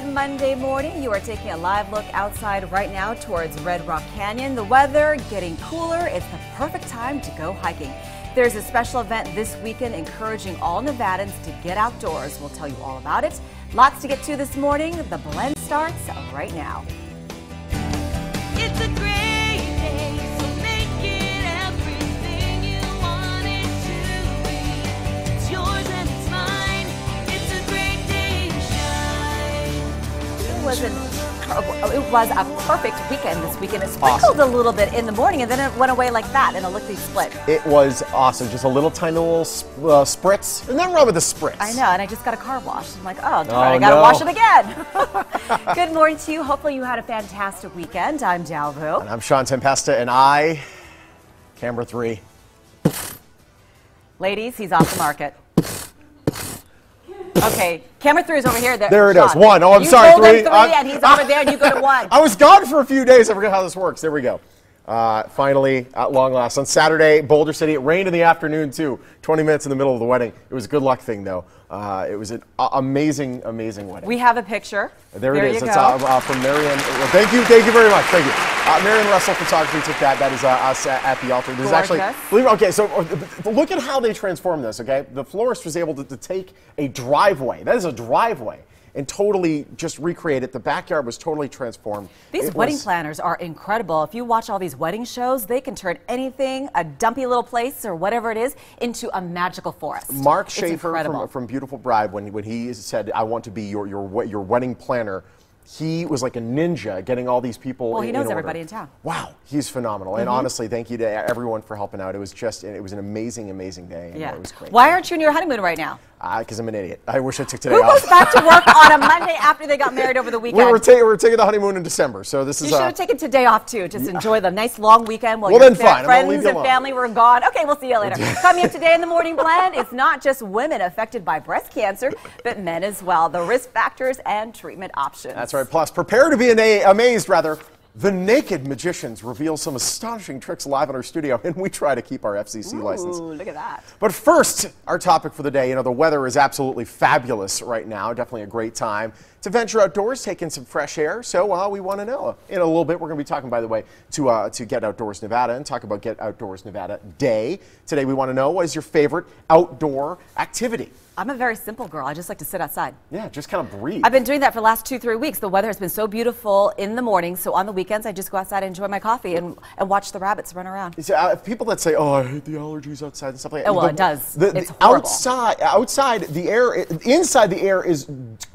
Good Monday morning. You are taking a live look outside right now towards Red Rock Canyon. The weather getting cooler. It's the perfect time to go hiking. There's a special event this weekend encouraging all Nevadans to get outdoors. We'll tell you all about it. Lots to get to this morning. The blend starts right now. It's a great day, so make it everything you want it to be. It's yours and it's mine. It's a great day to shine. It was a perfect weekend this weekend. It sprinkled a little bit in the morning and then it went away like that in a lickety-split. It was awesome. Just a little tiny little spritz. And nothing wrong with the spritz. I know, and I just got a car wash. I'm like, oh, I gotta wash it again. Good morning to you. Hopefully you had a fantastic weekend. I'm Dalvo. And I'm Sean Tempesta, and camera 3. Ladies, he's off the market. Okay, camera 3 is over here. There it is. Sean. 1. Oh, I'm sorry. You 3. told him 3, and he's over there, and you go to 1. I was gone for a few days. I forgot how this works. There we go. Finally, at long last, on Saturday, Boulder City. It rained in the afternoon, too. 20 minutes in the middle of the wedding. It was a good luck thing, though. It was an amazing, amazing wedding. We have a picture. There it is. You It's go. From Marianne. Well, thank you very much. Thank you. Marianne Russell Photography took that. That is us at the altar. There's actually, okay, so look at how they transformed this, okay? The florist was able to take a driveway. That is a driveway. And totally just recreate it. The backyard was totally transformed. These wedding planners are incredible. If you watch all these wedding shows, they can turn anything, a dumpy little place or whatever it is, into a magical forest. Mark Schaefer from Beautiful Bride, when he said, I want to be your wedding planner, he was like a ninja getting all these people. Well, he knows everybody in town. Wow, he's phenomenal. And honestly, thank you to everyone for helping out. It was an amazing, amazing day. And yeah. It was great. Why aren't you in your honeymoon right now? Because I'm an idiot. I wish I took today off. Who goes back to work on a Monday after they got married over the weekend? We're taking the honeymoon in December, so this is. You should have taken today off too. Just enjoy the nice long weekend while your friends and family were gone. Okay, we'll see you later. Coming up today in the Morning Blend, it's not just women affected by breast cancer, but men as well. The risk factors and treatment options. That's right. Plus, prepare to be amazed, rather. The Naked Magicians reveal some astonishing tricks live in our studio, and we try to keep our FCC license. Look at that. But first, our topic for the day. You know, the weather is absolutely fabulous right now. Definitely a great time to venture outdoors, take in some fresh air. So we want to know. In a little bit, we're going to be talking, by the way, to Get Outdoors Nevada and talk about Get Outdoors Nevada Day. Today, we want to know, what is your favorite outdoor activity? I'm a very simple girl. I just like to sit outside. Yeah, just kind of breathe. I've been doing that for the last 2-3 weeks. The weather has been so beautiful in the morning, so on the weekends I just go outside and enjoy my coffee and watch the rabbits run around. See, people that say, "Oh, I hate the allergies outside" and stuff like that. Oh, well, it does. It's horrible. Outside the air, inside the air is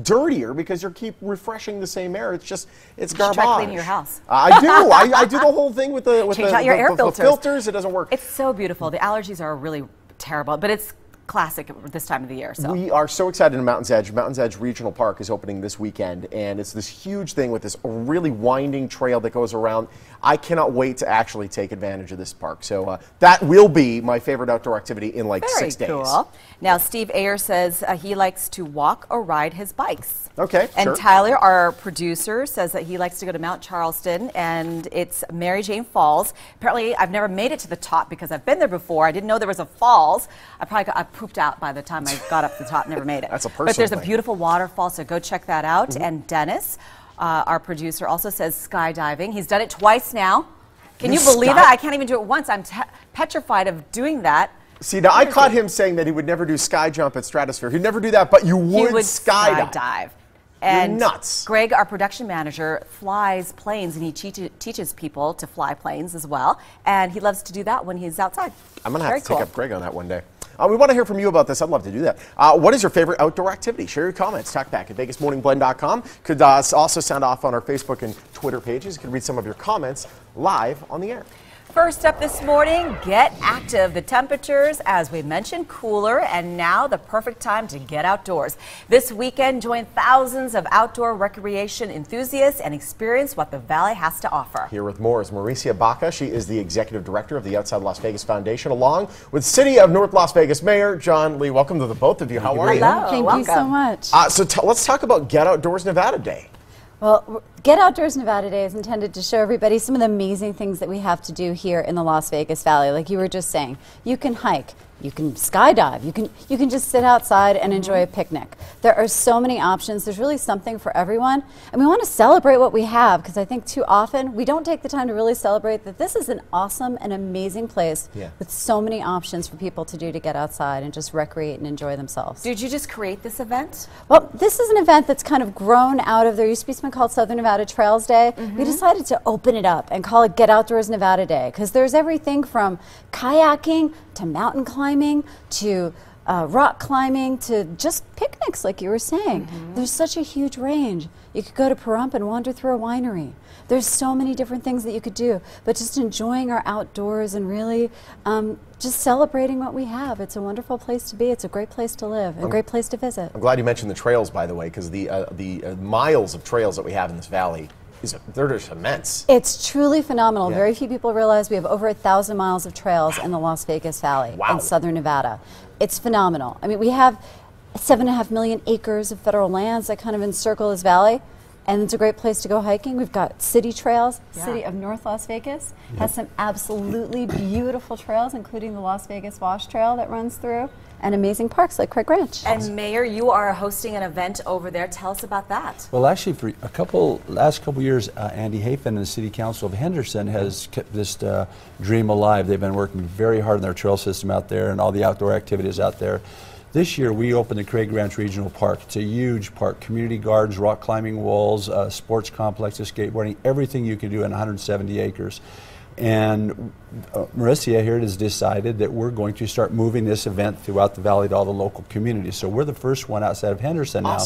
dirtier because you keep refreshing the same air. It's garbage. Try cleaning your house. I do. I do the whole thing with the Change out your air filters. It doesn't work. It's so beautiful. The allergies are really terrible, but it's classic this time of the year. So we are so excited in Mountain's Edge. Mountain's Edge Regional Park is opening this weekend, and it's this huge thing with this really winding trail that goes around. I cannot wait to actually take advantage of this park. So that will be my favorite outdoor activity in like 6 days. Very cool. Now, Steve Ayer says he likes to walk or ride his bikes. Okay, And sure. Tyler, our producer, says that he likes to go to Mount Charleston, and it's Mary Jane Falls. Apparently, I've never made it to the top because I've been there before. I didn't know there was a falls. I pooped out by the time I got up to the top, never made it. That's a personal But there's thing. a beautiful waterfall, so go check that out. And Dennis, our producer, also says skydiving. He's done it twice now. Can you believe that? I can't even do it once. I'm petrified of doing that. See, now I caught him saying that he would never do sky jump at Stratosphere. He'd never do that, but you would skydive. And you're nuts. Greg, our production manager, flies planes, and he teaches people to fly planes as well. And he loves to do that when he's outside. I'm going to have to take up Greg on that one day. We want to hear from you about this. I'd love to do that. What is your favorite outdoor activity? Share your comments. Talk back at VegasMorningBlend.com. Could also sound off on our Facebook and Twitter pages. You can read some of your comments live on the air. First up this morning, get active. The temperatures, as we mentioned, cooler, and now the perfect time to get outdoors. This weekend, join thousands of outdoor recreation enthusiasts and experience what the Valley has to offer. Here with more is Mauricia Baca. She is the executive director of the Outside Las Vegas Foundation, along with City of North Las Vegas Mayor John Lee. Welcome to the both of you. How are you? Hello. Thank you so much. So let's talk about Get Outdoors Nevada Day. Well, Get Outdoors Nevada Day is intended to show everybody some of the amazing things that we have to do here in the Las Vegas Valley. Like you were just saying, you can hike, you can skydive, you can just sit outside and enjoy a picnic. There are so many options. There's really something for everyone. And we want to celebrate what we have, because I think too often we don't take the time to really celebrate that this is an awesome and amazing place with so many options for people to do to get outside and just recreate and enjoy themselves. Did you just create this event? Well, this is an event that's kind of grown out of, there used to be something called Southern Nevada Trails Day. We decided to open it up and call it Get Outdoors Nevada Day, because there's everything from kayaking to mountain climbing to rock climbing to just picnics, like you were saying. There's such a huge range. You could go to Pahrump and wander through a winery. There's so many different things that you could do, but just enjoying our outdoors and really just celebrating what we have. It's a wonderful place to be. It's a great place to live, a great place to visit. I'm glad you mentioned the trails, by the way, because the miles of trails that we have in this valley, they're just immense. It's truly phenomenal. Very few people realize we have over 1,000 miles of trails in the Las Vegas Valley in Southern Nevada. It's phenomenal. I mean, we have 7.5 million acres of federal lands that kind of encircle this valley, and it's a great place to go hiking. We've got city trails. City of North Las Vegas has some absolutely beautiful trails, including the Las Vegas Wash Trail that runs through, and amazing parks like Craig Ranch. And Mayor, you are hosting an event over there. Tell us about that. Well, actually, for last couple years, Andy Hafen and the City Council of Henderson has kept this dream alive. They've been working very hard on their trail system out there and all the outdoor activities out there. This year, we opened the Craig Ranch Regional Park. It's a huge park, community gardens, rock climbing walls, sports complexes, skateboarding, everything you can do in 170 acres. And Marissa here has decided that we're going to start moving this event throughout the valley to all the local communities. So we're the first one outside of Henderson now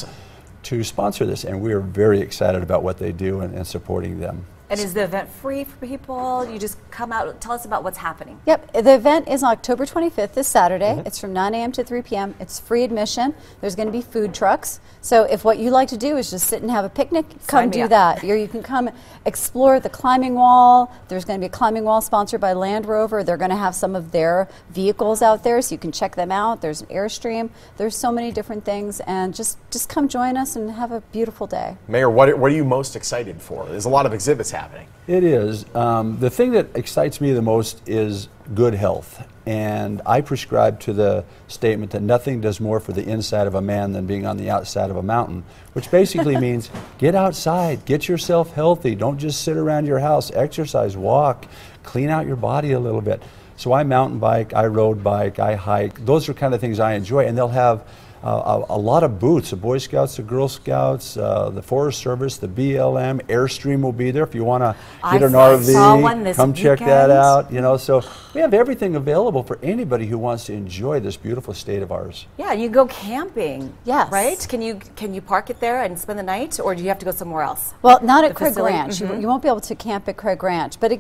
to sponsor this, and we are very excited about what they do and supporting them. And is the event free for people? You just come out, tell us about what's happening. Yep, the event is on October 25th, this Saturday. It's from 9 a.m. to 3 p.m. It's free admission. There's going to be food trucks. So if what you like to do is just sit and have a picnic, come do that. You can come explore the climbing wall. There's going to be a climbing wall sponsored by Land Rover. They're going to have some of their vehicles out there, so you can check them out. There's an Airstream. There's so many different things, and just come join us and have a beautiful day. Mayor, what are you most excited for? There's a lot of exhibits happening. It is. The thing that excites me the most is good health. And I prescribe to the statement that nothing does more for the inside of a man than being on the outside of a mountain, which basically means get outside, get yourself healthy. Don't just sit around your house. Exercise, walk, clean out your body a little bit. So I mountain bike, I road bike, I hike. Those are kind of things I enjoy. And they'll have a lot of booths, the Boy Scouts, the Girl Scouts, the Forest Service, the BLM, Airstream will be there if you want to get an RV, come check that out. You know, so we have everything available for anybody who wants to enjoy this beautiful state of ours. Yeah, you go camping. Yes. Right? Can you park it there and spend the night, or do you have to go somewhere else? Well, not at Craig Ranch. You won't be able to camp at Craig Ranch, but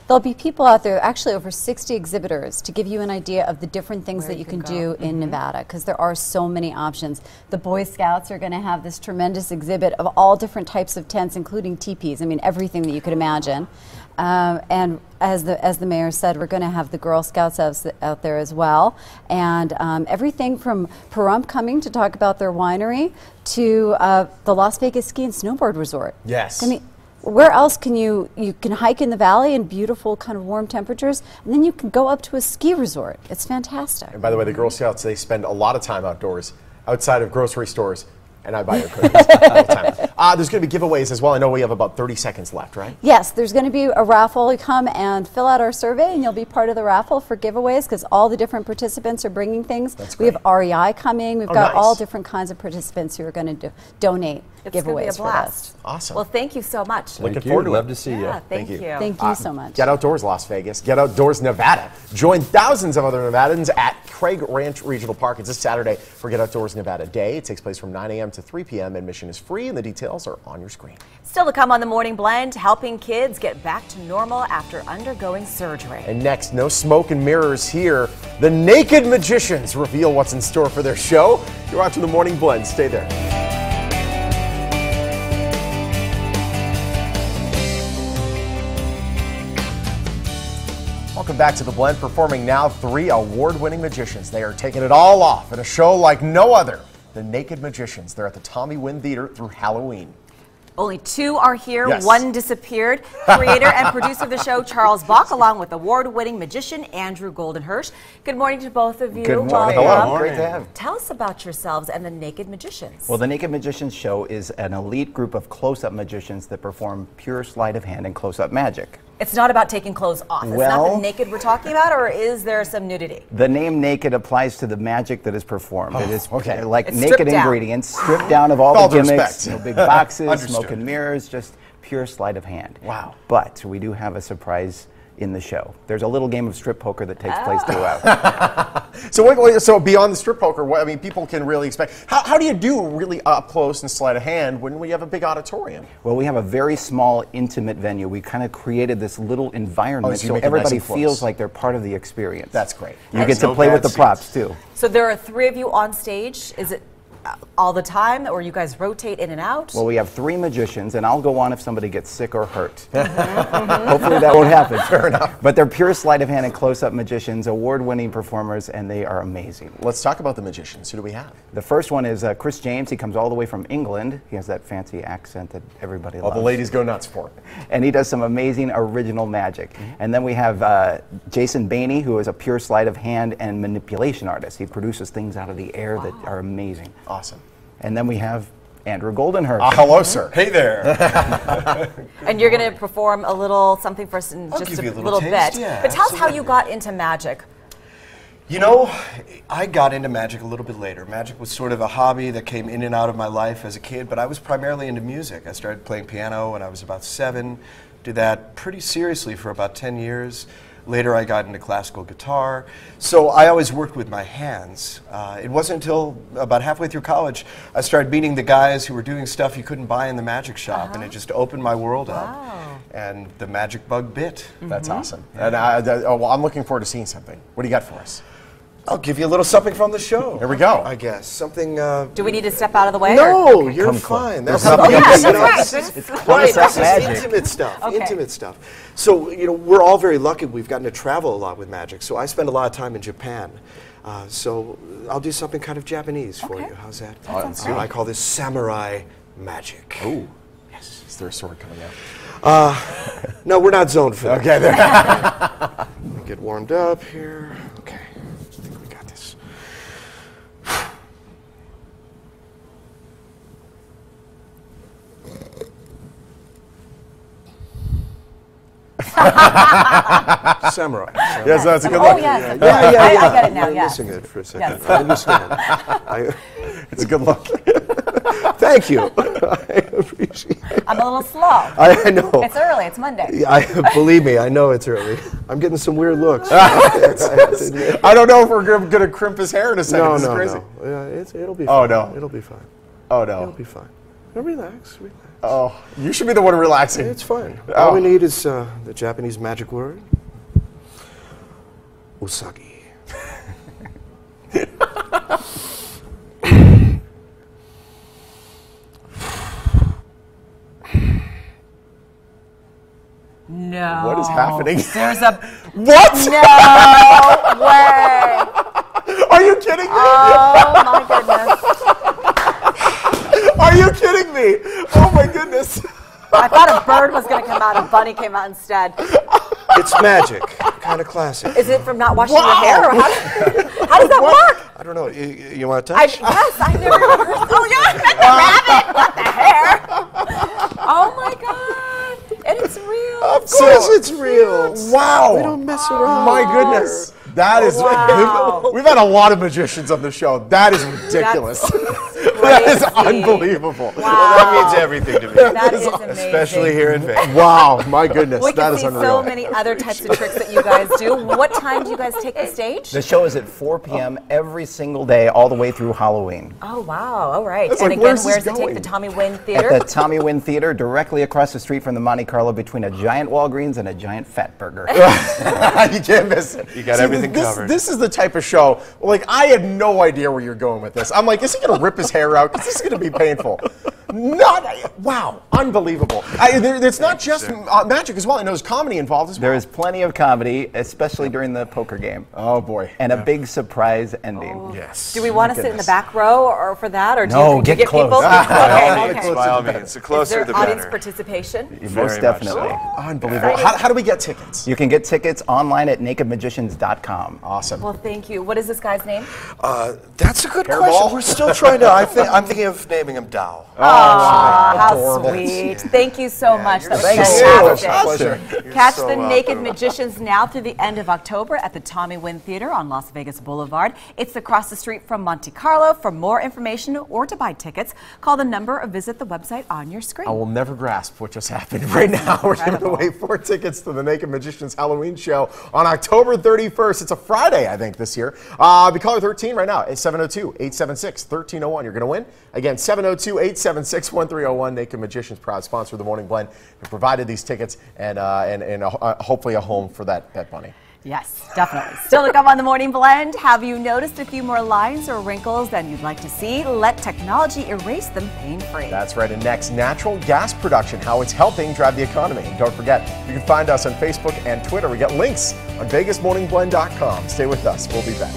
there'll be people out there, actually over 60 exhibitors, to give you an idea of the different things that you can do in Nevada, because there are so many options. The Boy Scouts are going to have this tremendous exhibit of all different types of tents, including teepees. I mean, everything that you could imagine. And as the mayor said, we're going to have the Girl Scouts out there as well, and everything from Pahrump coming to talk about their winery to the Las Vegas Ski and Snowboard Resort. Yes. I mean, where else can you can hike in the valley in beautiful kind of warm temperatures, and then you can go up to a ski resort. It's fantastic. And by the way, the Girl Scouts, they spend a lot of time outdoors, outside of grocery stores, and I buy your cookies all the time. There's going to be giveaways as well. I know we have about 30 seconds left, right? Yes, there's going to be a raffle. You come and fill out our survey, and you'll be part of the raffle for giveaways, because all the different participants are bringing things. That's we great. have REI coming. We've got all different kinds of participants who are going to donate It's going to be a giveaways for blast. us. Awesome. Well, thank you so much. Looking forward to it. Love to see you. Yeah, thank you. Thank you so much. Get Outdoors Las Vegas, Get Outdoors Nevada. Join thousands of other Nevadans at Craig Ranch Regional Park. It's this Saturday for Get Outdoors Nevada Day. It takes place from 9 a.m. to 3 p.m. Admission is free, and the details are on your screen. Still to come on the Morning Blend, helping kids get back to normal after undergoing surgery. And next, no smoke and mirrors here. The Naked Magicians reveal what's in store for their show. You're watching the Morning Blend. Stay there. Welcome back to The Blend. Performing now, 3 award-winning magicians. They are taking it all off in a show like no other. The Naked Magicians. They're at the Tommy Wynn Theater through Halloween. Only 2 are here. Yes. 1 disappeared. Creator and producer of the show, Charles Bach, along with award-winning magician Andrew Goldenhirsch. Good morning to both of you. Good morning. Welcome. Hello. Great to have you. Tell us about yourselves and the Naked Magicians. Well, the Naked Magicians show is an elite group of close-up magicians that perform pure sleight of hand and close-up magic. It's not about taking clothes off. It's not Well- the naked we're talking about, or is there some nudity? The name naked applies to the magic that is performed. It is okay. like It's naked stripped down. ingredients, stripped down of all With all the due gimmicks, respect. no big boxes, Understood. smoke and mirrors, just pure sleight of hand. Wow. But we do have a surprise in the show. There's a little game of strip poker that takes place throughout. So beyond the strip poker, what, I mean, people can really expect. How do you do really up close and sleight of hand when we have a big auditorium? Well, we have a very small, intimate venue. We kind of created this little environment so you so make it nice everybody and close. feels like they're part of the experience. That's great. You get to play with the props too. So there are 3 of you on stage. Is it all the time, or you guys rotate in and out? Well, we have 3 magicians, and I'll go on if somebody gets sick or hurt. Hopefully that won't happen. Fair enough. But they're pure sleight of hand and close-up magicians, award-winning performers, and they are amazing. Let's talk about the magicians. Who do we have? The first one is Chris James. He comes all the way from England. He has that fancy accent that everybody All loves. the ladies go nuts for it. And he does some amazing original magic. And then we have Jason Bainey, who is a pure sleight of hand and manipulation artist. He produces things out of the air that are amazing. Awesome. And then we have Andrew Goldenhirsch. Hello, sir. Hey there. And you're going to perform a little something for us in I'll just give a you a little little bit. taste, yeah, But tell us how absolutely. you got into magic. You know, I got into magic a little bit later. Magic was sort of a hobby that came in and out of my life as a kid, but I was primarily into music. I started playing piano when I was about 7, did that pretty seriously for about 10 years. Later, I got into classical guitar. So I always worked with my hands. It wasn't until about halfway through college I started meeting the guys who were doing stuff you couldn't buy in the magic shop, and it just opened my world up. And the magic bug bit. That's awesome. And I'm looking forward to seeing something. What do you got for us? I'll give you a little something from the show. Here we go. I guess. Something... Do we need to step out of the way? or- No, you're fine. That's Oh, yeah, that's you know, right. this is- It's right, close-up this is magic. intimate stuff. Okay. Intimate stuff. So, you know, we're all very lucky. We've gotten to travel a lot with magic. So I spend a lot of time in Japan. So I'll do something kind of Japanese for Okay. you. How's that? sounds I call this samurai magic. Ooh. Yes. Is there a sword coming out? No, we're not zoned for that. Okay, there. Get warmed up here. Okay. I think we got this. Samurai. Yes, that's a good Oh, look. yes. Yeah. I get it now, I'm yes. missing it for a second. Yes. I understand. It's a good look. Thank you. I appreciate it. I'm a little slow. I know. It's early. It's Monday. Yeah, believe me, I know it's early. I'm getting some weird looks. I have to admit. I don't know if we're going to crimp his hair in a second. No, This is no, crazy. no. Yeah, it'll be Oh, fine. no. It'll be fine. Oh, It'll no. be fine. No, relax, relax. Oh, you should be the one relaxing. It's fine. Oh. All we need is the Japanese magic word. Usagi. No. What is happening? There's a What? no way. Are you kidding me? Oh my goodness. Are you kidding me? Oh my goodness. I thought a bird was going to come out. A bunny came out instead. It's magic. Kind of classic. Is it from not washing your Wow. hair, or how does that work? I don't know. You want to I, touch? yes, I never heard. Oh yeah, not the rabbit, not the hair. Oh my god, and it's real. Of course it's real. Wow. We don't mess around. My goodness. That is, Wow. we've had a lot of magicians on the show. That is ridiculous. That is unbelievable. Wow. That means everything to me. That is amazing. Especially here in Vegas. Wow, my goodness. We That can is see unreal. so many other types of tricks that you guys do. What time do you guys take the stage? The show is at 4 p.m. every single day, all the way through Halloween. Oh wow! All right. It's And like, again, where's where this does it take going? the Tommy Wynn At Theater? the Tommy Wynn Theater, directly across the street from the Monte Carlo, between a giant Walgreens and a giant Fat Burger. You can't miss it. You got everything this, covered. This is the type of show, like, I had no idea where you're going with this. I'm like, is he going to rip his hair out? Because this is going to be painful. Wow, unbelievable. It's not just magic as well. I know there's comedy involved as well. There is plenty of comedy, especially during the poker game. Oh boy. And a big surprise ending. Oh. Yes. Do we want to sit in the back row or for that, or do No, you, do you get get close. people? Okay. By all means, the Is closer there the audience better. participation? Most Very much definitely. so. Unbelievable. How do we get tickets? You can get tickets online at nakedmagicians.com. Awesome. Well, thank you. What is this guy's name? That's a good Hairball? question. We're still trying to. I'm thinking of naming him Dow. Aw, how sweet. Thank you so much. That was Thank you. fantastic. Pleasure. Catch so the welcome. Naked Magicians now through the end of October at the Tommy Wynn Theater on Las Vegas Boulevard. It's across the street from Monte Carlo. For more information or to buy tickets, call the number or visit the website on your screen. I will never grasp what just happened right now. We're giving Incredible. away 4 tickets to the Naked Magicians Halloween show on October 31st. It's a Friday, I think, this year. Be caller 13 right now. It's 702-876-1301. You're going to win. Again, 702-876-1301. Naked Magicians, proud sponsor of the Morning Blend, who provided these tickets and hopefully a home for that pet bunny. Yes, definitely. Still to come on the Morning Blend. Have you noticed a few more lines or wrinkles than you'd like to see? Let technology erase them pain-free. That's right. And next, natural gas production, how it's helping drive the economy. And don't forget, you can find us on Facebook and Twitter. We get links on VegasMorningBlend.com. Stay with us. We'll be back.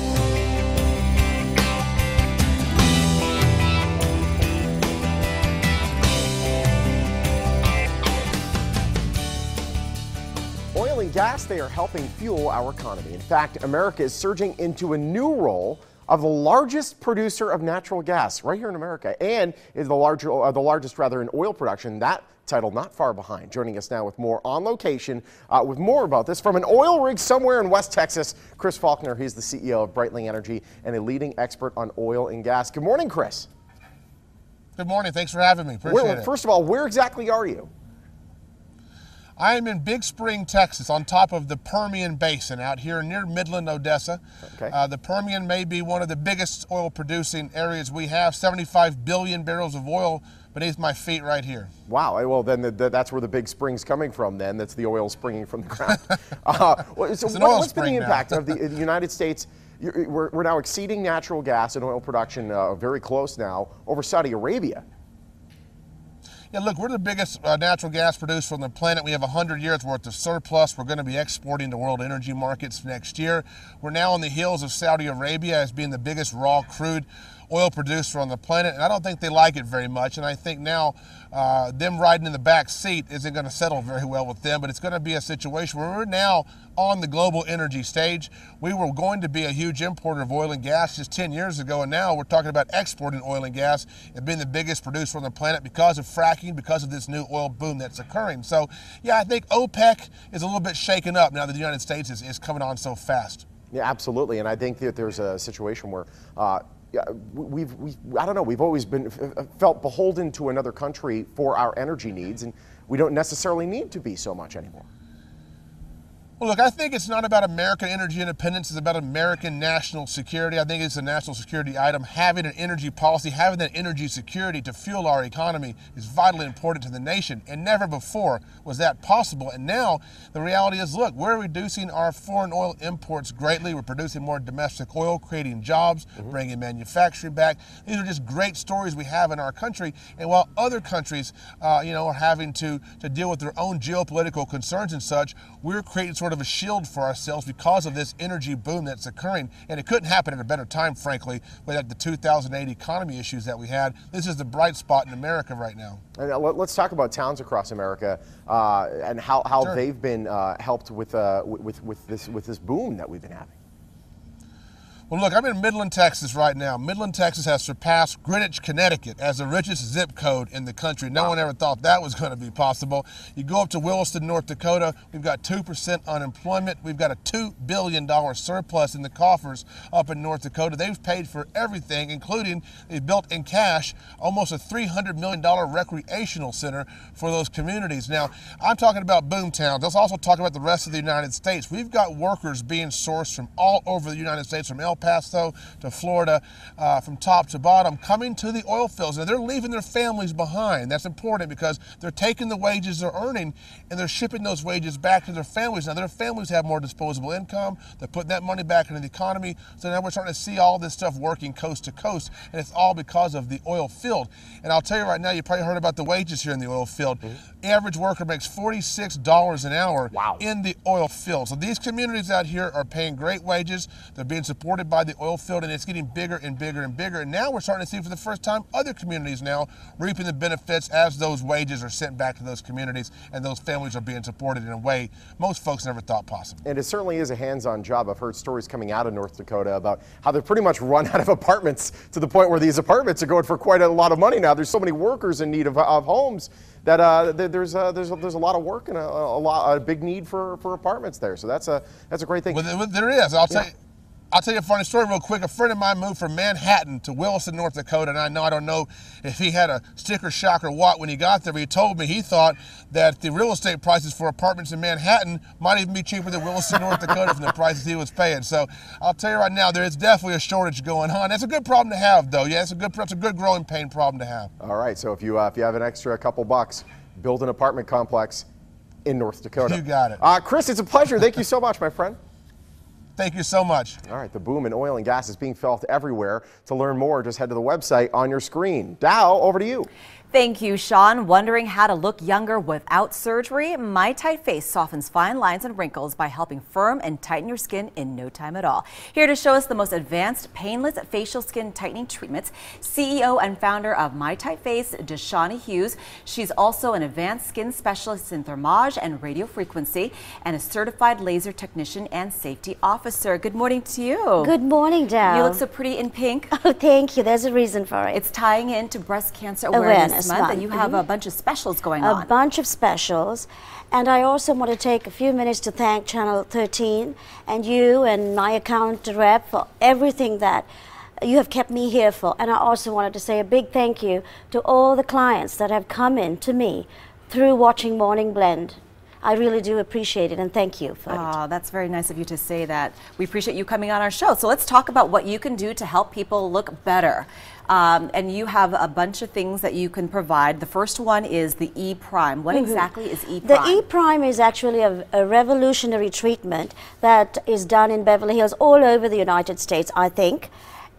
Oil and gas, they are helping fuel our economy. In fact, America is surging into a new role of the largest producer of natural gas right here in America, and is the largest in oil production. That title not far behind. Joining us now with more on location, with more about this from an oil rig somewhere in West Texas, Chris Faulkner. He's the CEO of Breitling Energy and a leading expert on oil and gas. Good morning, Chris. Good morning. Thanks for having me. Appreciate it. First of all, where exactly are you? I am in Big Spring, Texas, on top of the Permian Basin out here near Midland, Odessa. Okay. The Permian may be one of the biggest oil producing areas we have, 75 billion barrels of oil beneath my feet right here. Wow, well then that's where the big spring's coming from then. That's the oil springing from the ground. So an oil what's been the spring now. impact of the United States? We're now exceeding natural gas and oil production very close now over Saudi Arabia. Yeah, look, we're the biggest natural gas producer on the planet. We have 100 years worth of surplus. We're going to be exporting to world energy markets next year. We're now on the heels of Saudi Arabia as being the biggest raw crude oil producer on the planet, and I don't think they like it very much. And I think now them riding in the back seat isn't going to settle very well with them, but it's going to be a situation where we're now on the global energy stage. We were going to be a huge importer of oil and gas just 10 years ago, and now we're talking about exporting oil and gas and being the biggest producer on the planet because of fracking, because of this new oil boom that's occurring. So, yeah, I think OPEC is a little bit shaken up now that the United States is coming on so fast. Yeah, absolutely, and I think that there's a situation where I don't know, we've always been felt beholden to another country for our energy needs, and we don't necessarily need to be so much anymore. Well, look, I think it's not about American energy independence. It's about American national security. I think it's a national security item. Having an energy policy, having that energy security to fuel our economy is vitally important to the nation. And never before was that possible. And now the reality is, look, we're reducing our foreign oil imports greatly. We're producing more domestic oil, creating jobs, bringing manufacturing back. These are just great stories we have in our country. And while other countries, are having to deal with their own geopolitical concerns and such, we're creating sort of a shield for ourselves because of this energy boom that's occurring. And it couldn't happen at a better time, frankly, without the 2008 economy issues that we had. This is the bright spot in America right now. And let's talk about towns across America and how Sure. they've been helped with this boom that we've been having. Well, look, I'm in Midland, Texas right now. Midland, Texas has surpassed Greenwich, Connecticut as the richest zip code in the country. No one ever thought that was going to be possible. You go up to Williston, North Dakota, we've got 2% unemployment. We've got a $2 billion surplus in the coffers up in North Dakota. They've paid for everything, including they built in cash almost a $300 million recreational center for those communities. Now, I'm talking about boom towns. Let's also talk about the rest of the United States. We've got workers being sourced from all over the United States, from El El Paso to Florida, from top to bottom, coming to the oil fields. Now, they're leaving their families behind. That's important because they're taking the wages they're earning and they're shipping those wages back to their families. Now, their families have more disposable income. They're putting that money back into the economy. So now we're starting to see all this stuff working coast to coast, and it's all because of the oil field. And I'll tell you right now, you probably heard about the wages here in the oil field. Average worker makes $46 an hour in the oil field. So these communities out here are paying great wages. They're being supported by the oil field, and it's getting bigger and bigger and bigger. And now we're starting to see for the first time other communities now reaping the benefits as those wages are sent back to those communities and those families are being supported in a way most folks never thought possible. And it certainly is a hands-on job. I've heard stories coming out of North Dakota about how they're pretty much run out of apartments to the point where these apartments are going for quite a lot of money now. There's so many workers in need of homes that there's a lot of work and a big need for apartments there. So that's a great thing. Well, there is. I'll tell you a funny story real quick. A friend of mine moved from Manhattan to Williston, North Dakota, and I don't know if he had a sticker shock or what when he got there, but he told me he thought that the real estate prices for apartments in Manhattan might even be cheaper than Williston, North Dakota from the prices he was paying. So I'll tell you right now, there is definitely a shortage going on. That's a good problem to have, though. Yeah, it's a good growing pain problem to have. All right, so if you have an extra couple bucks, build an apartment complex in North Dakota. You got it. Chris, it's a pleasure. Thank you so much, my friend. Thank you so much. All right, the boom in oil and gas is being felt everywhere. To learn more, just head to the website on your screen. Dow, over to you. Thank you, Sean. Wondering how to look younger without surgery? My Tight Face softens fine lines and wrinkles by helping firm and tighten your skin in no time at all. Here to show us the most advanced, painless facial skin tightening treatments, CEO and founder of My Tight Face, Deshawnee Hughes. She's also an advanced skin specialist in thermage and radiofrequency and a certified laser technician and safety officer. Good morning to you. Good morning, Dow. You look so pretty in pink. Oh, thank you. There's a reason for it. It's tying into Breast Cancer Awareness Month, and you have a bunch of specials going on. A bunch of specials. And I also want to take a few minutes to thank Channel 13 and you and my account rep for everything that you have kept me here for. And I also wanted to say a big thank you to all the clients that have come in to me through watching Morning Blend. I really do appreciate it, and thank you for it. Oh, that's very nice of you to say that. We appreciate you coming on our show. So let's talk about what you can do to help people look better. And you have a bunch of things that you can provide. The first one is the E-Prime. What exactly is E-Prime? The E-Prime is actually a revolutionary treatment that is done in Beverly Hills, all over the United States, I think.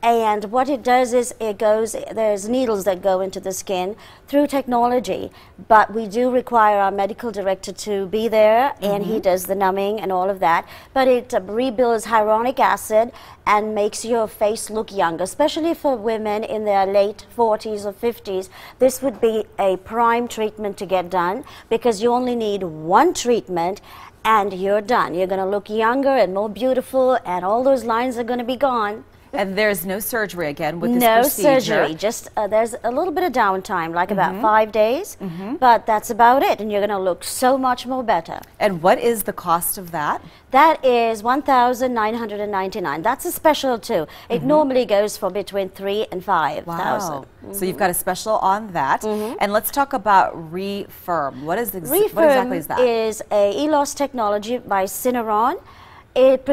And what it does is there's needles that go into the skin through technology, but we do require our medical director to be there, and he does the numbing and all of that. But it rebuilds hyaluronic acid and makes your face look younger, especially for women in their late 40s or 50s. This would be a prime treatment to get done because you only need one treatment and you're done. You're going to look younger and more beautiful, and all those lines are going to be gone. And there's no surgery again with this procedure? No surgery, just there's a little bit of downtime, like about 5 days, but that's about it, and you're going to look so much more better. And what is the cost of that? That is $1,999. That's a special too. It normally goes for between $3,000 and $5,000. Wow. So you've got a special on that. And let's talk about Refirm. What exactly is that? Refirm is a ELOS technology by Syneron. It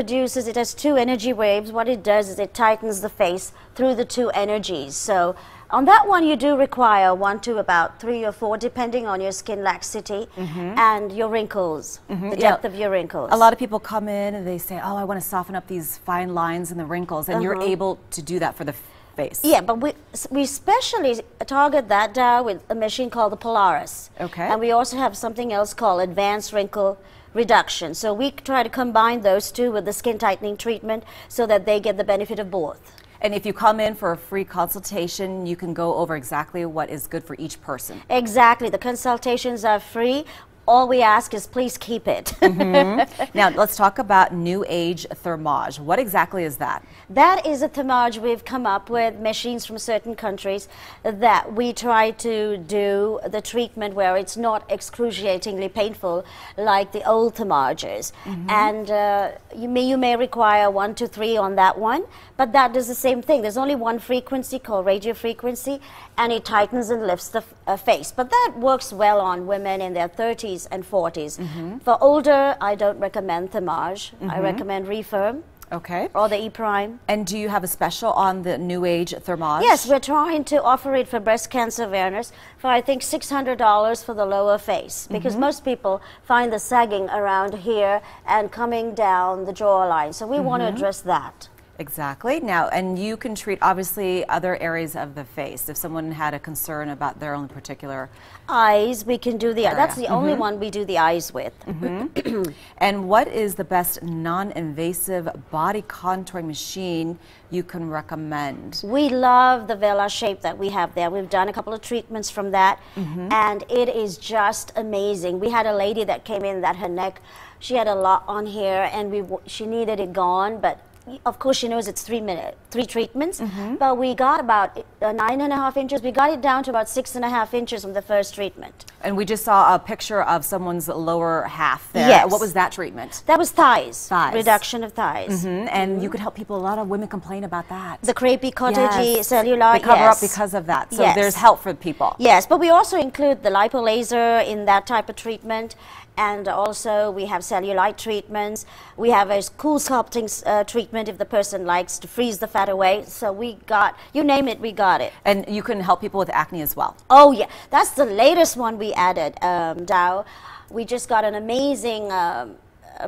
has two energy waves. What it does is it tightens the face through the two energies. So on that one, you do require 1 to about 3 or 4, depending on your skin laxity and your wrinkles, the depth of your wrinkles. A lot of people come in and they say, oh, I want to soften up these fine lines and the wrinkles, and you're able to do that for the face. Yeah, but we especially target that down with a machine called the Polaris. Okay. And we also have something else called Advanced Wrinkle Reduction. So we try to combine those two with the skin tightening treatment so that they get the benefit of both. And if you come in for a free consultation, you can go over exactly what is good for each person. Exactly. The consultations are free. All we ask is please keep it. Now, let's talk about New Age Thermage. What exactly is that? That is a thermage we've come up with, machines from certain countries that we try to do the treatment where it's not excruciatingly painful like the old thermages. And you may require 1 to 3 on that one, but that does the same thing. There's only one frequency called radiofrequency, and it tightens and lifts the face. But that works well on women in their 30s and 40s. For older, I don't recommend thermage. I recommend Refirm. Okay. or the E Prime. And do you have a special on the New Age Thermage? Yes, we're trying to offer it for breast cancer awareness for I think $600 for the lower face, because most people find the sagging around here and coming down the jawline. So we want to address that. Exactly. Now, and you can treat obviously other areas of the face. If someone had a concern about their own particular Eyes, we can do the area. that's the only one we do the eyes with. And what is the best non-invasive body contouring machine you can recommend? We love the vela shape that we have there. We've done a couple of treatments from that, and it is just amazing. We had a lady that came in that her neck, she had a lot on here, and she needed it gone, but of course she knows it's 3 treatments, but we got about 9.5 inches. We got it down to about 6.5 inches from the first treatment. And we just saw a picture of someone's lower half there. Yes. What was that treatment? That was thighs. Thighs. Reduction of thighs. And you could help people. A lot of women complain about that. The crepey, cottagey, Yes. cellulite. They cover up yes. because of that. So Yes. there's help for people. Yes, but we also include the lipolaser in that type of treatment, and also we have cellulite treatments. We have a cool sculpting treatment if the person likes to freeze the fat away. So we got, you name it, we got it. And you can help people with acne as well. Oh yeah, that's the latest one we added, Dow. We just got an amazing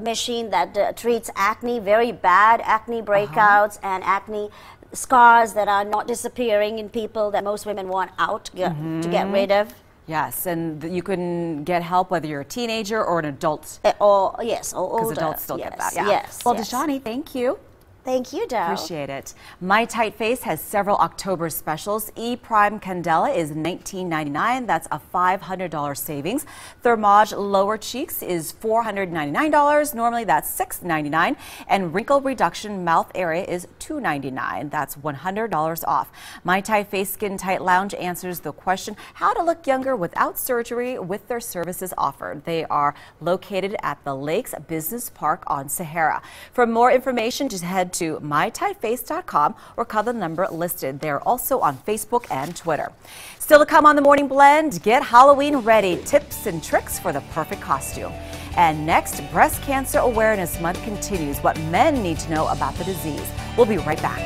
machine that treats acne, very bad acne breakouts and acne scars that are not disappearing in people that most women want out to get rid of. Yes, and you can get help whether you're a teenager or an adult. Or yes, or older. Because adults still get Yes, that. Yeah. Yes. Well, yes. Deshani, thank you. Thank you, Dow. Appreciate it. My Tight Face has several October specials. E Prime Candela is $19.99. That's a $500 savings. Thermage Lower Cheeks is $499. Normally that's $699. And Wrinkle Reduction Mouth Area is $299. That's $100 off. My Tight Face Skin Tight Lounge answers the question how to look younger without surgery with their services offered. They are located at the Lakes Business Park on Sahara. For more information, just head to mytightface.com or call the number listed. They're also on Facebook and Twitter. Still to come on the Morning Blend, get Halloween ready. Tips and tricks for the perfect costume. And next, Breast Cancer Awareness Month continues. What men need to know about the disease. We'll be right back.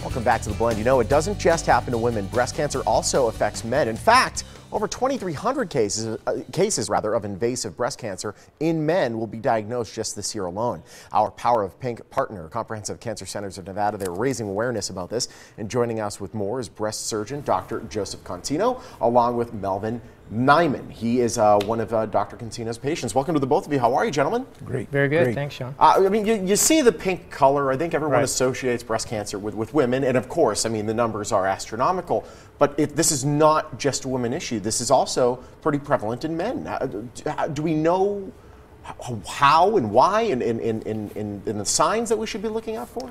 Welcome back to The Blend. You know, it doesn't just happen to women. Breast cancer also affects men. In fact, over 2,300 cases of invasive breast cancer in men will be diagnosed just this year alone. Our Power of Pink partner, Comprehensive Cancer Centers of Nevada, they're raising awareness about this. And joining us with more is breast surgeon Dr. Joseph Contino, along with Melvin Nyman. He is one of Dr. Contino's patients. Welcome to the both of you. How are you, gentlemen? Great. Very good. Great. Thanks, Sean. I mean, you see the pink color. I think everyone Right. associates breast cancer with women. And of course, I mean, the numbers are astronomical. But this is not just a women issue. This is also pretty prevalent in men. Do we know how and why and the signs that we should be looking out for?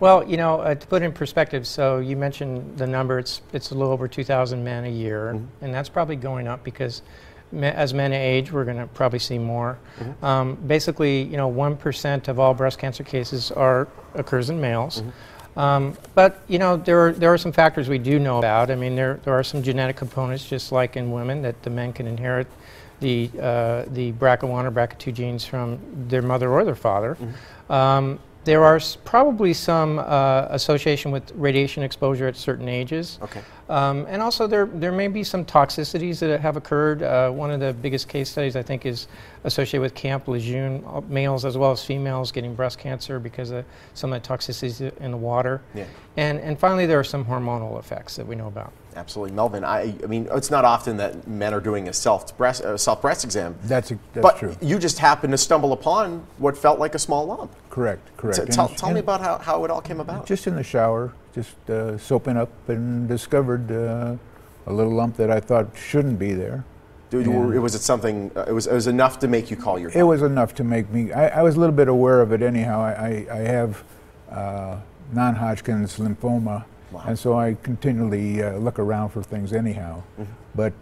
Well, you know, to put it in perspective, so you mentioned the number, it's a little over 2,000 men a year, and that's probably going up because as men age, we're going to probably see more. Basically, you know, 1% of all breast cancer cases occurs in males. But, you know, there are some factors we do know about. I mean, there are some genetic components, just like in women, that the men can inherit the BRCA1 or BRCA2 genes from their mother or their father. There are probably some association with radiation exposure at certain ages. Okay. And also there may be some toxicities that have occurred. One of the biggest case studies I think is associated with Camp Lejeune, males as well as females getting breast cancer because of some of the toxicities in the water. Yeah. And finally there are some hormonal effects that we know about. Absolutely. Melvin, I mean, it's not often that men are doing a self breast exam. That's but true. You just happened to stumble upon what felt like a small lump. Correct. So tell me about how it all came about. Just in the shower, just soaping up, and discovered a little lump that I thought shouldn't be there. Was it something? It was enough to make you call your doctor? It was enough to make me. I was a little bit aware of it anyhow. I have non-Hodgkin's lymphoma. Wow. And so I continually look around for things anyhow. But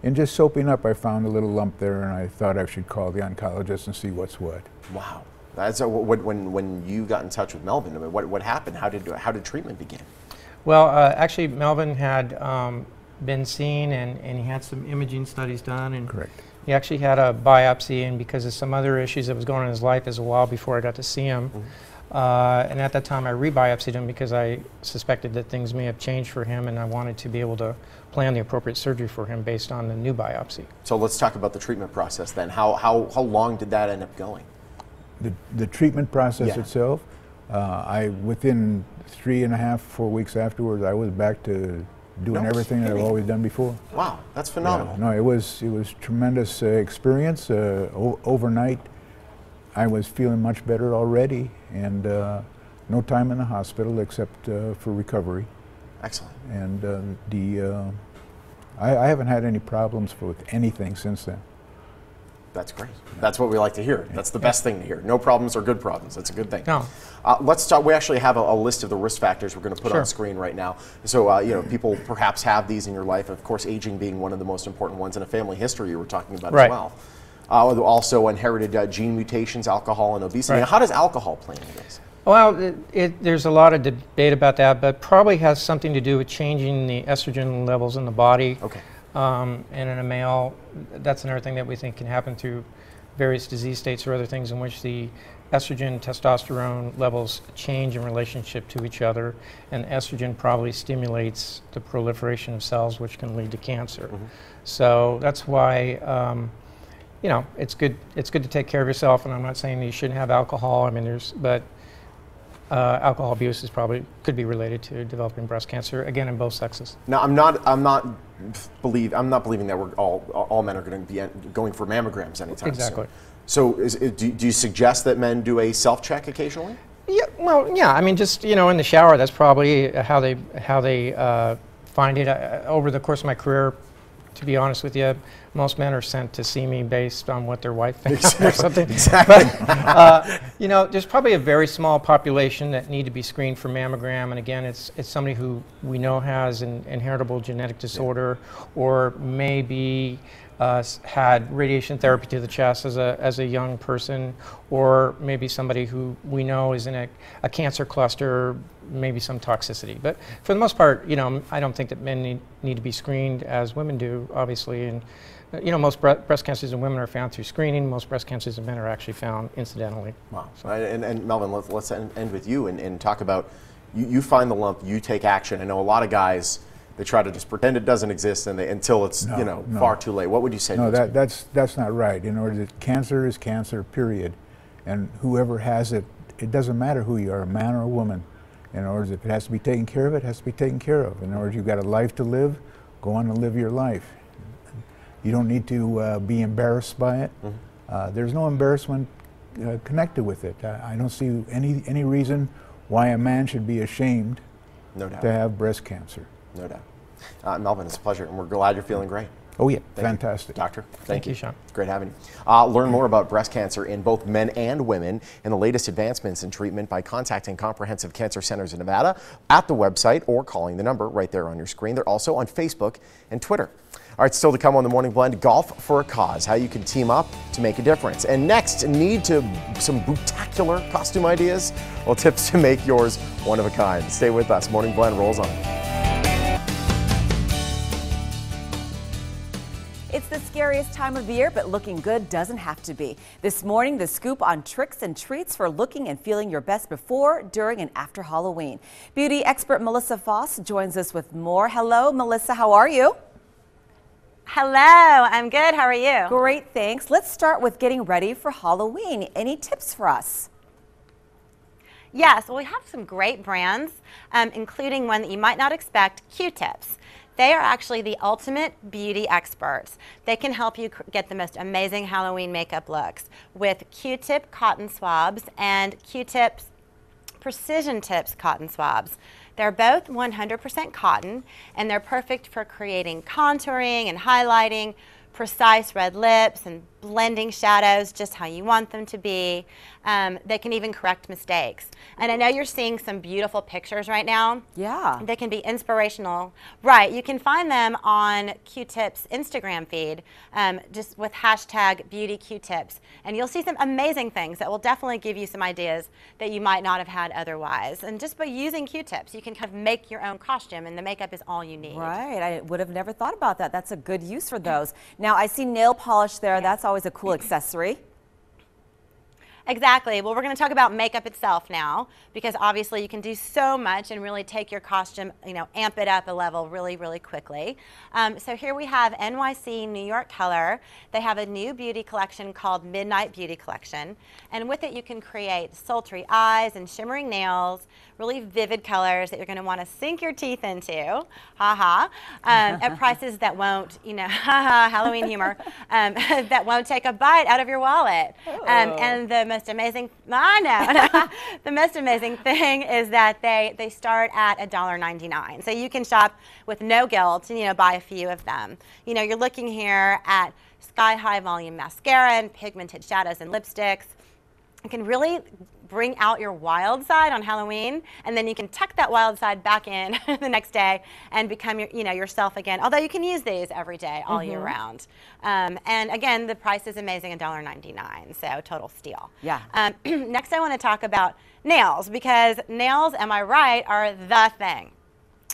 in just soaping up, I found a little lump there, and I thought I should call the oncologist and see what's what. Wow. That's when you got in touch with Melvin. I mean, what happened? How did treatment begin? Well, actually, Melvin had been seen, and he had some imaging studies done. And Correct. He actually had a biopsy, and because of some other issues that was going on in his life, it was a while before I got to see him. And at that time, I re-biopsied him because I suspected that things may have changed for him, and I wanted to be able to plan the appropriate surgery for him based on the new biopsy. So let's talk about the treatment process then. How long did that end up going? The treatment process Yeah. itself, within 3.5, 4 weeks afterwards, I was back to doing No everything that I've kidding. always done before. Wow, that's phenomenal. Yeah, no, it was tremendous experience. Overnight, I was feeling much better already, and no time in the hospital except for recovery. Excellent. And I haven't had any problems with anything since then. That's great. That's what we like to hear. That's the best thing to hear. No problems are good problems. That's a good thing. No. Let's start. We actually have a list of the risk factors we're going to put Sure. on screen right now. So, people perhaps have these in your life. Of course, aging being one of the most important ones, and a family history you were talking about Right. as well. Also, inherited gene mutations, alcohol, and obesity. Right. Now, how does alcohol play into this? Well, there's a lot of debate about that, but probably has something to do with changing the estrogen levels in the body. Okay. And in a male, that's another thing that we think can happen through various disease states or other things in which the estrogen, testosterone levels change in relationship to each other, and estrogen probably stimulates the proliferation of cells, which can lead to cancer. So that's why it's good to take care of yourself. And I'm not saying that you shouldn't have alcohol. I mean, alcohol abuse could be related to developing breast cancer, again, in both sexes. Now, I'm not believing that we're all men are going to be going for mammograms anytime Exactly. soon. So, do you suggest that men do a self-check occasionally? Yeah, well, yeah. I mean, just in the shower. That's probably how they find it. Over the course of my career, to be honest with you, most men are sent to see me based on what their wife thinks or something. Exactly. But there's probably a very small population that need to be screened for mammogram, and again, it's somebody who we know has an inheritable genetic disorder, or maybe had radiation therapy to the chest as a young person, or maybe somebody who we know is in a cancer cluster, maybe some toxicity. But for the most part, I don't think that men need to be screened as women do, obviously. And most breast cancers in women are found through screening. Most breast cancers in men are actually found incidentally. Wow. So, and Melvin, let's end with you and talk about you find the lump, you take action. I know a lot of guys, they try to just pretend it doesn't exist until it's far too late. What would you say? No, that's not right. In order that cancer is cancer, period, and whoever has it, it doesn't matter who you are, a man or a woman. In order, if it has to be taken care of, it has to be taken care of. In order, you've got a life to live, go on and live your life. You don't need to be embarrassed by it. There's no embarrassment connected with it. I don't see any reason why a man should be ashamed No doubt. to have breast cancer. No doubt. Melvin, it's a pleasure, and we're glad you're feeling great. Oh yeah, Thank fantastic. you. Doctor, Thank you, Sean. Great having you. Learn more about breast cancer in both men and women and the latest advancements in treatment by contacting Comprehensive Cancer Centers in Nevada at the website or calling the number right there on your screen. They're also on Facebook and Twitter. All right, still to come on the Morning Blend, golf for a cause, how you can team up to make a difference. And next, some bootaccular costume ideas? Well, tips to make yours one of a kind. Stay with us. Morning Blend rolls on. It's the scariest time of the year, but looking good doesn't have to be. This morning, the scoop on tricks and treats for looking and feeling your best before, during, and after Halloween. Beauty expert Melissa Foss joins us with more. Hello, Melissa. How are you? Hello, I'm good. How are you? Great, thanks. Let's start with getting ready for Halloween. Any tips for us? Yes, well, we have some great brands, including one that you might not expect, Q-tips. They are actually the ultimate beauty experts. They can help you get the most amazing Halloween makeup looks with Q-tip cotton swabs and Q-tips Precision Tips cotton swabs. They're both 100% cotton, and they're perfect for creating contouring and highlighting, precise red lips and blending shadows just how you want them to be. They can even correct mistakes. And I know you're seeing some beautiful pictures right now. Yeah. They can be inspirational. Right, you can find them on Q-Tips Instagram feed, just with hashtag Beauty Q-Tips. And you'll see some amazing things that will definitely give you some ideas that you might not have had otherwise. And just by using Q-Tips, you can kind of make your own costume, and the makeup is all you need. Right, I would have never thought about that. That's a good use for those. Now, I see nail polish there. That's always a cool accessory. Exactly. Well, we're going to talk about makeup itself now, because obviously you can do so much and really take your costume, amp it up a level really, really quickly. So here we have NYC New York Color. They have a new beauty collection called Midnight Beauty Collection. And with it, you can create sultry eyes and shimmering nails, really vivid colors that you're going to want to sink your teeth into, at prices that won't, Halloween humor, that won't take a bite out of your wallet. And the most amazing, the most amazing thing is that they start at $1.99. So you can shop with no guilt and, buy a few of them. You're looking here at sky-high volume mascara and pigmented shadows and lipsticks. You can really bring out your wild side on Halloween, and then you can tuck that wild side back in the next day and become yourself again. Although you can use these every day, all year round. And again, the price is amazing, $1.99, so total steal. Yeah. Next, I want to talk about nails, because nails, am I right, are the thing.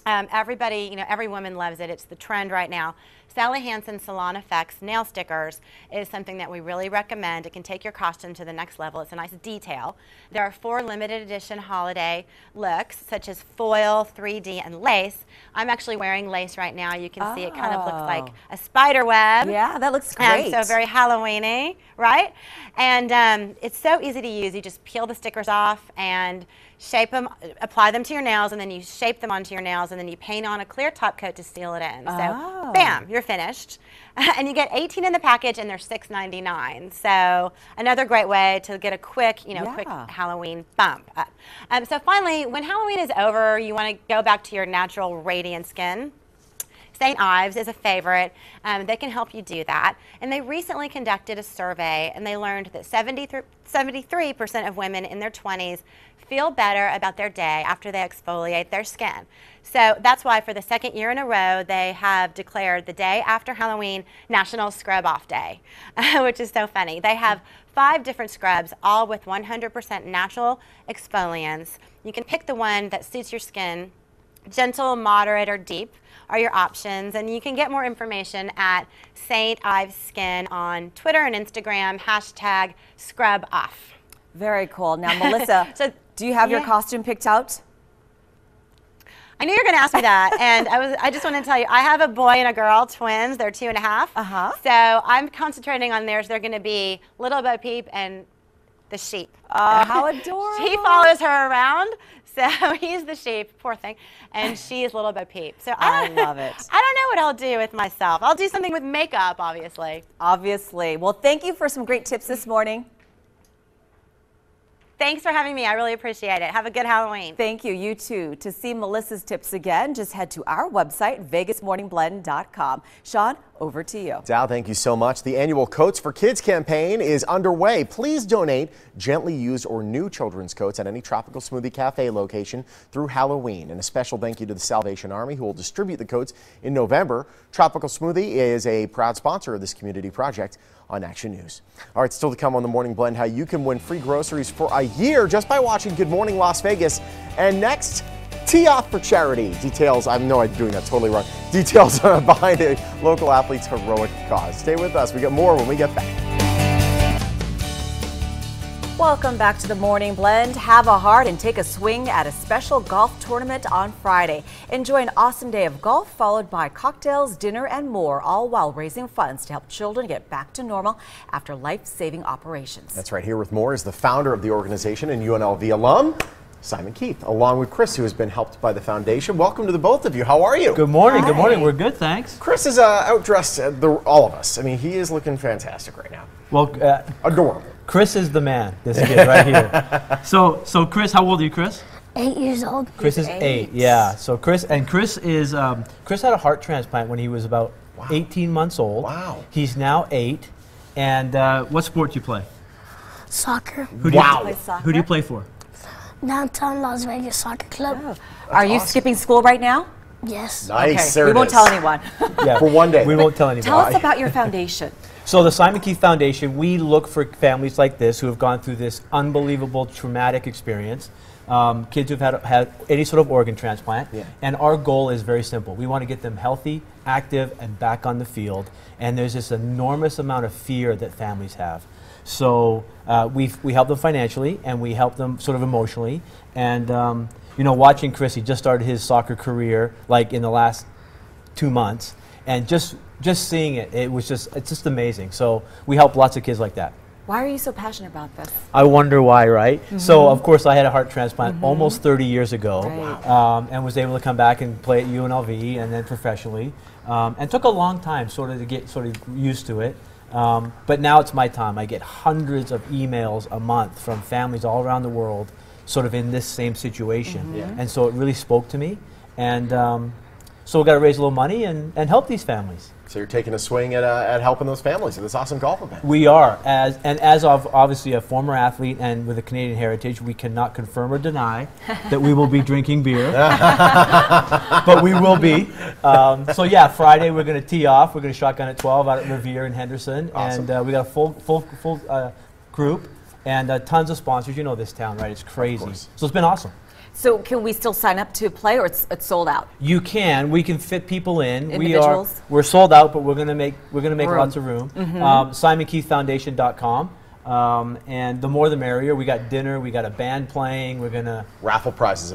Everybody, every woman loves it. It's the trend right now. Sally Hansen Salon Effects nail stickers is something that we really recommend. It can take your costume to the next level. It's a nice detail. There are 4 limited edition holiday looks, such as foil, 3D, and lace. I'm actually wearing lace right now. You can see it kind of looks like a spider web. Yeah, that looks great. So very Halloween-y, right? And it's so easy to use. You just peel the stickers off and shape them, apply them to your nails, and then you shape them onto your nails, and then you paint on a clear top coat to seal it in. So, bam, you're finished. And you get 18 in the package, and they're $6.99. So another great way to get a quick, quick Halloween bump up. So finally, when Halloween is over, you want to go back to your natural radiant skin. St. Ives is a favorite. They can help you do that. And they recently conducted a survey, and they learned that 73% of women in their 20s feel better about their day after they exfoliate their skin. So that's why for the second year in a row, they have declared the day after Halloween National Scrub Off Day, which is so funny. They have 5 different scrubs, all with 100% natural exfoliants. You can pick the one that suits your skin. Gentle, moderate, or deep are your options, and you can get more information at St. Ives Skin on Twitter and Instagram, hashtag scrub off. Very cool. Now, Melissa, do you have your costume picked out? I knew you were going to ask me that, and I just want to tell you, I have a boy and a girl, twins. They're 2.5. So I'm concentrating on theirs. They're going to be Little Bo Peep and the sheep. How adorable. He follows her around, so he's the sheep, poor thing, and she is Little Bo Peep. So I love it. I don't know what I'll do with myself. I'll do something with makeup, obviously. Obviously. Well, thank you for some great tips this morning. Thanks for having me. I really appreciate it. Have a good Halloween. Thank you. You too. To see Melissa's tips again, just head to our website, vegasmorningblend.com. Sean, over to you. Dow, thank you so much. The annual Coats for Kids campaign is underway. Please donate gently used or new children's coats at any Tropical Smoothie Cafe location through Halloween. And a special thank you to the Salvation Army, who will distribute the coats in November. Tropical Smoothie is a proud sponsor of this community project on Action News. All right, still to come on the Morning Blend, how you can win free groceries for a year just by watching Good Morning Las Vegas. And next, tee off for charity. Details, I know I'm doing that totally wrong. Details behind a local athlete's heroic cause. Stay with us. We got more when we get back. Welcome back to the Morning Blend. Have a heart and take a swing at a special golf tournament on Friday. Enjoy an awesome day of golf followed by cocktails, dinner, and more, all while raising funds to help children get back to normal after life-saving operations. That's right. Here with more is the founder of the organization and UNLV alum, Simon Keith, along with Chris, who has been helped by the foundation. Welcome to the both of you. How are you? Good morning. Hi. Good morning. We're good, thanks. Chris is outdressed all of us. I mean, he is looking fantastic right now. Well, adorable. Chris is the man. This kid right here. So Chris, how old are you, Chris? 8 years old. Chris is 8. Yeah. So Chris is Chris had a heart transplant when he was about 18 months old. Wow. He's now 8. And what sport do you play? Soccer. Who do Who do you play for? Downtown Las Vegas Soccer Club. Oh. Are you skipping school right now? Yes. Nice. Okay. We won't tell anyone. Yeah, for one day. We won't tell anyone. Tell us about your foundation. So the Simon Keith Foundation, we look for families like this who have gone through this unbelievable traumatic experience. Kids who've had any sort of organ transplant. Yeah. And our goal is very simple. We want to get them healthy, active, and back on the field. And there's this enormous amount of fear that families have. So we help them financially, and we help them sort of emotionally. And you know, watching Chris, he just started his soccer career like in the last 2 months, and just seeing it, it's just amazing. So we help lots of kids like that. Why are you so passionate about this? I wonder why, right? So, of course, I had a heart transplant almost 30 years ago, and was able to come back and play at UNLV and then professionally. And took a long time sort of to get used to it. But now it's my time. I get hundreds of emails a month from families all around the world sort of in this same situation. And so it really spoke to me. And so we've got to raise a little money and help these families. So you're taking a swing at helping those families at this awesome golf event. We are, as of obviously a former athlete and with a Canadian heritage, we cannot confirm or deny that we will be drinking beer, but we will be. So yeah, Friday we're going to tee off. We're going to shotgun at 12 out at Revere in Henderson, awesome. And we got a full group and tons of sponsors. You know this town, right? It's crazy. So it's been awesome. So can we still sign up to play, or it's sold out? You can. We can fit people in. Individuals? We're sold out, but we're going to make lots of room. Mm-hmm. SimonKeithFoundation.com, and the more the merrier. We got dinner. We got a band playing. We're gonna raffle prizes,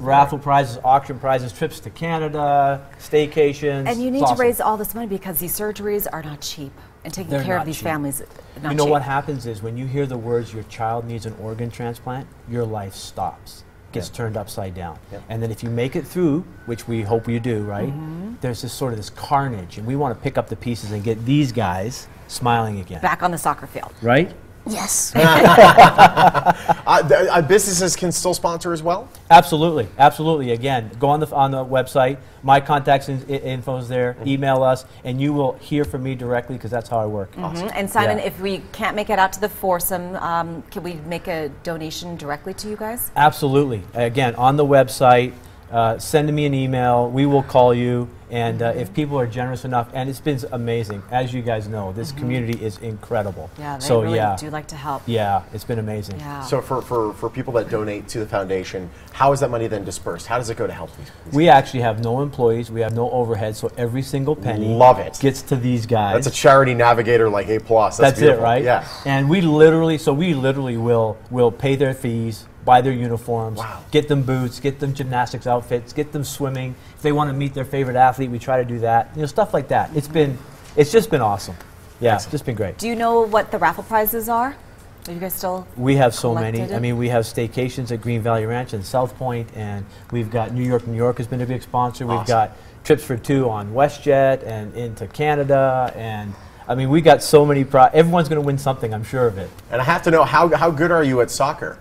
auction prizes, trips to Canada, staycations. And you need to raise all this money because these surgeries are not cheap, and taking care of these families. Not you know cheap. what happens is when you hear the words "your child needs an organ transplant," your life stops. Gets turned upside down. And then if you make it through, which we hope you do, right, there's this carnage, and we want to pick up the pieces and get these guys smiling again. Back on the soccer field. Right? Yes. Businesses can still sponsor as well? Absolutely, absolutely. Again, go on the website. My contact info is there. Email us, and you will hear from me directly because that's how I work. Awesome. And Simon, if we can't make it out to the foursome, can we make a donation directly to you guys? Absolutely. Again, on the website. Send me an email. We will call you. And if people are generous enough, and it's been amazing, as you guys know, this community is incredible. Yeah, they really do like to help. Yeah, it's been amazing. Yeah. So for people that donate to the foundation, how is that money then dispersed? How does it go to help these? We actually have no employees. We have no overhead, so every single penny gets to these guys. That's a charity navigator like A+. That's it, right? Yeah. And we literally will pay their fees, buy their uniforms, get them boots, get them gymnastics outfits, get them swimming. If they want to meet their favorite athlete, we try to do that. You know, stuff like that. It's just been awesome. Yeah, it's just been great. Do you know what the raffle prizes are? Are you guys still We have so many. collected? I mean, we have staycations at Green Valley Ranch and South Point, and we've got New York has been a big sponsor. We've got trips for two on WestJet and into Canada, and I mean, we got so many. Everyone's going to win something, I'm sure of it. And I have to know, how good are you at soccer?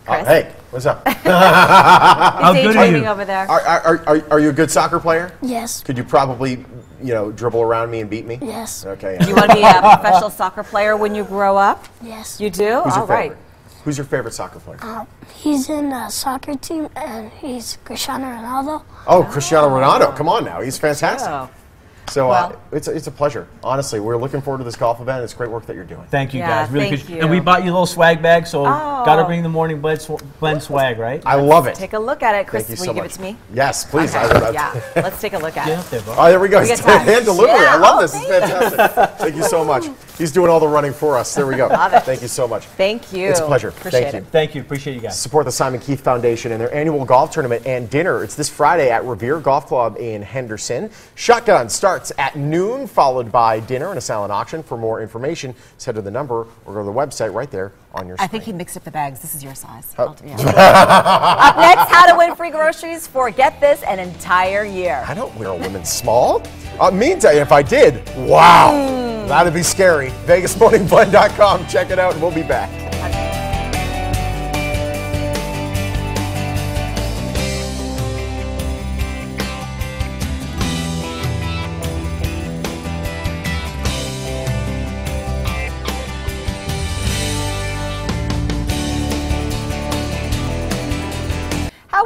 Hey, what's up? How good are you? Over there. Are you a good soccer player? Yes. Could you probably, dribble around me and beat me? Yes. Okay. Do you want to be a professional soccer player when you grow up? Yes. You do? Who's your All right. favorite? Who's your favorite soccer player? He's in a soccer team, and he's Cristiano Ronaldo. Oh, Cristiano Ronaldo. Come on now. He's fantastic. Oh. So it's a pleasure. Honestly, we're looking forward to this golf event. It's great work that you're doing. Thank you, guys. Really thank appreciate you. And we bought you a little swag bag, so Oh. got to bring the morning blend swag, right? I love it. Take a look at it. Chris, Thank you will so you give much. it to me? Yes, please. Okay. Yeah, let's take a look at Get it. up there, bro. Oh, there we go. We get time. Hand delivery. Yeah. I love Oh, this. It's fantastic. Thank you so much. He's doing all the running for us. There we go. Love it. Thank you so much. Thank you. It's a pleasure. Appreciate Thank you. it. Thank you. Appreciate you guys. Support the Simon Keith Foundation and their annual golf tournament and dinner. It's this Friday at Revere Golf Club in Henderson. Shotgun starts at noon, followed by dinner and a silent auction. For more information, just head to the number or go to the website right there on your screen. I think he mixed up the bags. This is your size. Oh. Yeah. Up next, how to win free groceries for, get this, an entire year. I don't wear a women's small. Meantime, if I did, wow, that'd be scary. VegasMorningBlend.com. Check it out, and we'll be back.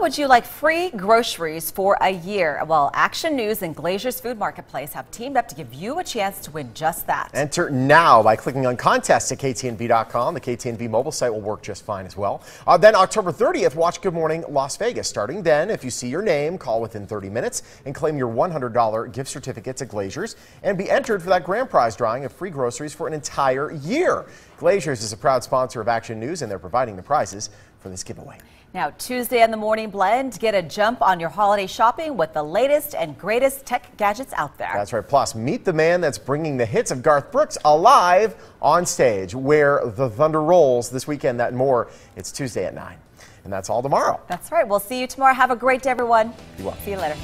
would you like free groceries for a year? Well, Action News and Glazier's Food Marketplace have teamed up to give you a chance to win just that. Enter now by clicking on contests at KTNV.com. The KTNV mobile site will work just fine as well. Then October 30th, watch Good Morning Las Vegas. Starting then, if you see your name, call within 30 minutes and claim your $100 gift certificate to Glazier's and be entered for that grand prize drawing of free groceries for an entire year. Glazier's is a proud sponsor of Action News, and they're providing the prizes for this giveaway. Now, Tuesday in the Morning Blend, get a jump on your holiday shopping with the latest and greatest tech gadgets out there. That's right. Plus, meet the man that's bringing the hits of Garth Brooks alive on stage, where the thunder rolls this weekend. That and more. It's Tuesday at 9. And that's all tomorrow. That's right. We'll see you tomorrow. Have a great day, everyone. Be well. See you later.